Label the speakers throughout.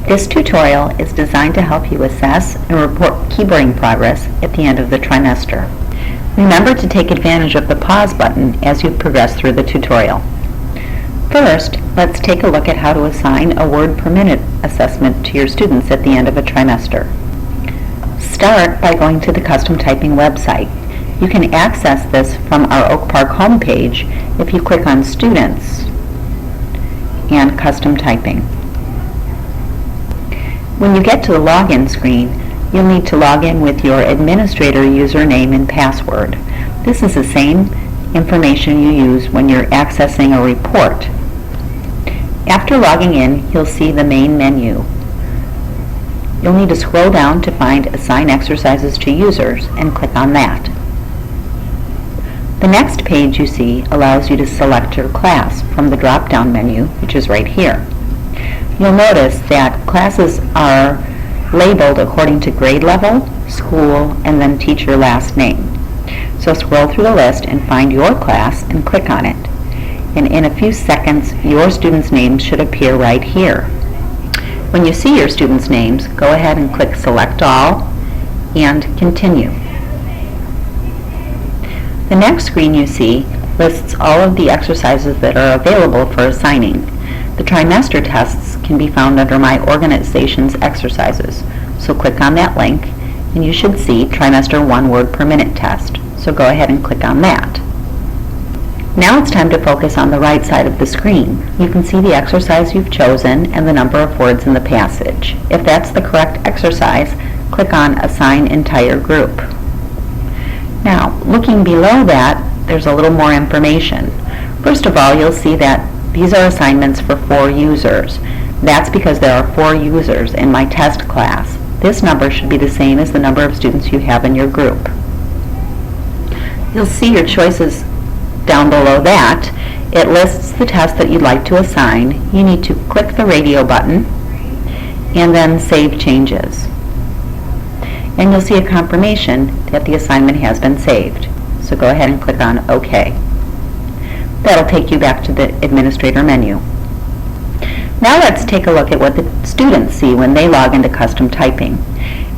Speaker 1: This tutorial is designed to help you assess and report keyboarding progress at the end of the trimester. Remember to take advantage of the pause button as you progress through the tutorial. First, let's take a look at how to assign a word per minute assessment to your students at the end of a trimester. Start by going to the Custom Typing website. You can access this from our Oak Park homepage if you click on Students and Custom Typing. When you get to the login screen, you'll need to log in with your administrator username and password. This is the same information you use when you're accessing a report. After logging in, you'll see the main menu. You'll need to scroll down to find Assign Exercises to Users and click on that. The next page you see allows you to select your class from the drop-down menu, which is right here. You'll notice that classes are labeled according to grade level, school, and then teacher last name. So scroll through the list and find your class and click on it. And in a few seconds, your students' names should appear right here. When you see your students' names, go ahead and click Select All and Continue. The next screen you see lists all of the exercises that are available for assigning. The trimester tests can be found under My Organization's Exercises. So click on that link and you should see Trimester 1 Word Per Minute Test. So go ahead and click on that. Now it's time to focus on the right side of the screen. You can see the exercise you've chosen and the number of words in the passage. If that's the correct exercise, click on Assign Entire Group. Now, looking below that, there's a little more information. First of all, you'll see that these are assignments for 4 users. That's because there are 4 users in my test class. This number should be the same as the number of students you have in your group. You'll see your choices down below that. It lists the test that you'd like to assign. You need to click the radio button and then Save Changes. And you'll see a confirmation that the assignment has been saved. So go ahead and click on OK. That'll take you back to the administrator menu. Now let's take a look at what the students see when they log into Custom Typing.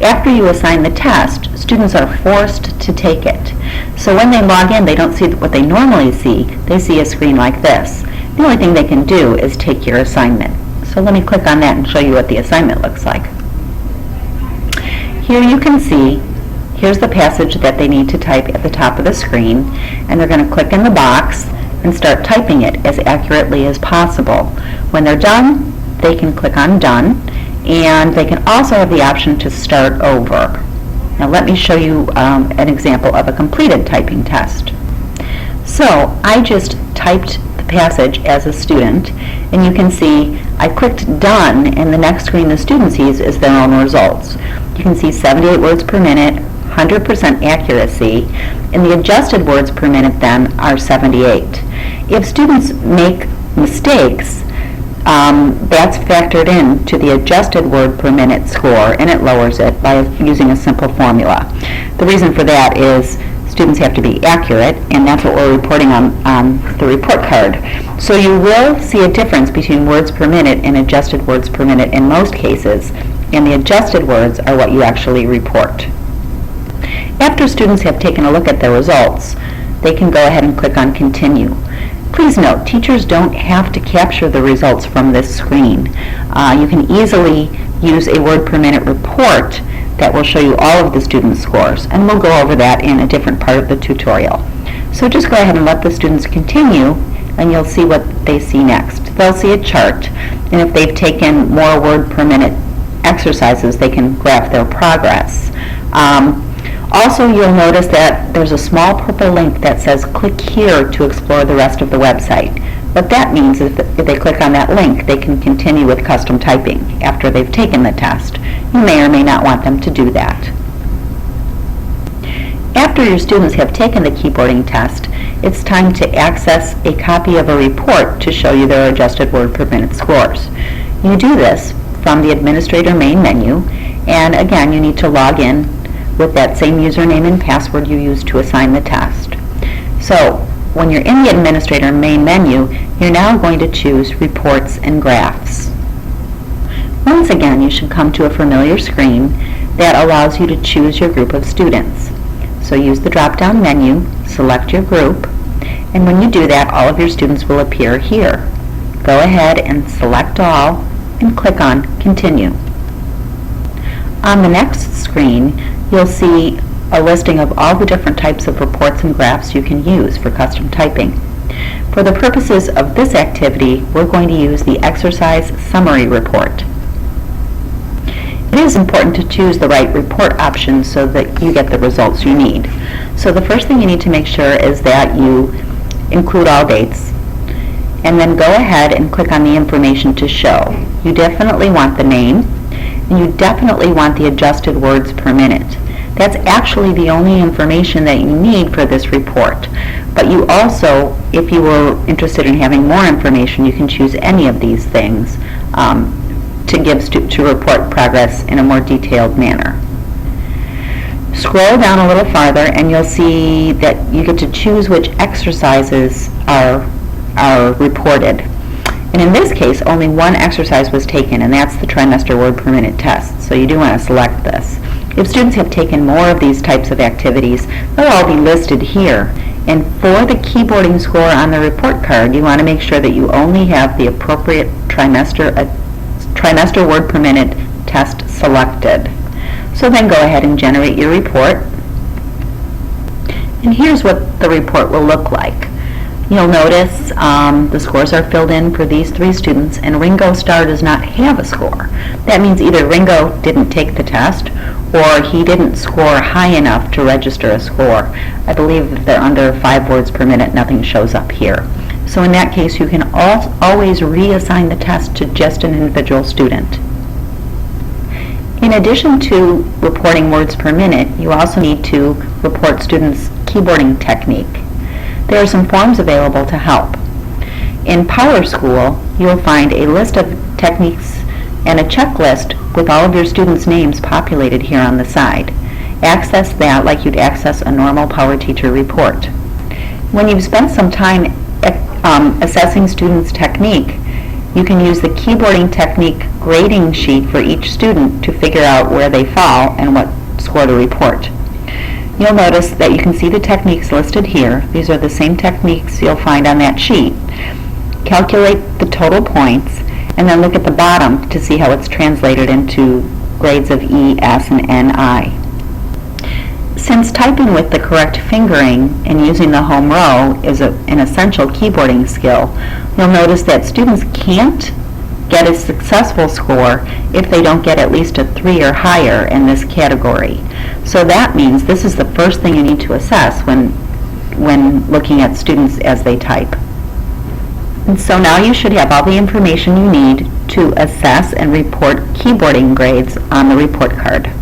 Speaker 1: After you assign the test, students are forced to take it. So when they log in, they don't see what they normally see. They see a screen like this. The only thing they can do is take your assignment. So let me click on that and show you what the assignment looks like. Here you can see, here's the passage that they need to type at the top of the screen, and they're going to click in the box and start typing it as accurately as possible. When they're done, they can click on Done, and they can also have the option to start over. Now let me show you an example of a completed typing test. So I just typed the passage as a student, and you can see I clicked Done, and the next screen the student sees is their own results. You can see 78 words per minute, 100% accuracy, and the adjusted words per minute then are 78. If students make mistakes, that's factored in to the adjusted word per minute score, and it lowers it by using a simple formula. The reason for that is students have to be accurate, and that's what we're reporting on the report card. So you will see a difference between words per minute and adjusted words per minute in most cases, and the adjusted words are what you actually report. After students have taken a look at their results, they can go ahead and click on Continue. Please note, teachers don't have to capture the results from this screen. You can easily use a word per minute report that will show you all of the students' scores, and we'll go over that in a different part of the tutorial. So just go ahead and let the students continue, and you'll see what they see next. They'll see a chart, and if they've taken more word per minute exercises, they can graph their progress. Also, you'll notice that there's a small purple link that says click here to explore the rest of the website. What that means is that if they click on that link, they can continue with Custom Typing after they've taken the test. You may or may not want them to do that. After your students have taken the keyboarding test, it's time to access a copy of a report to show you their adjusted word per minute scores. You do this from the administrator main menu, and again, you need to log in with that same username and password you used to assign the test. So when you're in the administrator main menu, you're now going to choose Reports and Graphs. Once again, you should come to a familiar screen that allows you to choose your group of students. So use the drop-down menu, select your group, and when you do that, all of your students will appear here. Go ahead and select all and click on Continue. On the next screen, you'll see a listing of all the different types of reports and graphs you can use for custom typing. For the purposes of this activity, we're going to use the exercise summary report. It is important to choose the right report option so that you get the results you need. So the first thing you need to make sure is that you include all dates, and then go ahead and click on the information to show. You definitely want the name, and you definitely want the adjusted words per minute. That's actually the only information that you need for this report. But you also, if you were interested in having more information, you can choose any of these things to report progress in a more detailed manner. Scroll down a little farther and you'll see that you get to choose which exercises are reported. And in this case, only one exercise was taken, and that's the trimester word per minute test. So you do want to select this. If students have taken more of these types of activities, they'll all be listed here. And for the keyboarding score on the report card, you want to make sure that you only have the appropriate trimester word per minute test selected. So then go ahead and generate your report. And here's what the report will look like. You'll notice the scores are filled in for these 3 students, and Ringo Starr does not have a score. That means either Ringo didn't take the test or he didn't score high enough to register a score. I believe if they're under 5 words per minute, nothing shows up here. So in that case, you can always reassign the test to just an individual student. In addition to reporting words per minute, you also need to report students' keyboarding technique. There are some forms available to help. In PowerSchool, you'll find a list of techniques and a checklist with all of your students' names populated here on the side. Access that like you'd access a normal PowerTeacher report. When you've spent some time assessing students' technique, you can use the keyboarding technique grading sheet for each student to figure out where they fall and what score to report. You'll notice that you can see the techniques listed here. These are the same techniques you'll find on that sheet. Calculate the total points, and then look at the bottom to see how it's translated into grades of E, S, and NI. Since typing with the correct fingering and using the home row is an essential keyboarding skill, you'll notice that students can't get a successful score if they don't get at least a 3 or higher in this category. So that means this is the first thing you need to assess when looking at students as they type. And so now you should have all the information you need to assess and report keyboarding grades on the report card.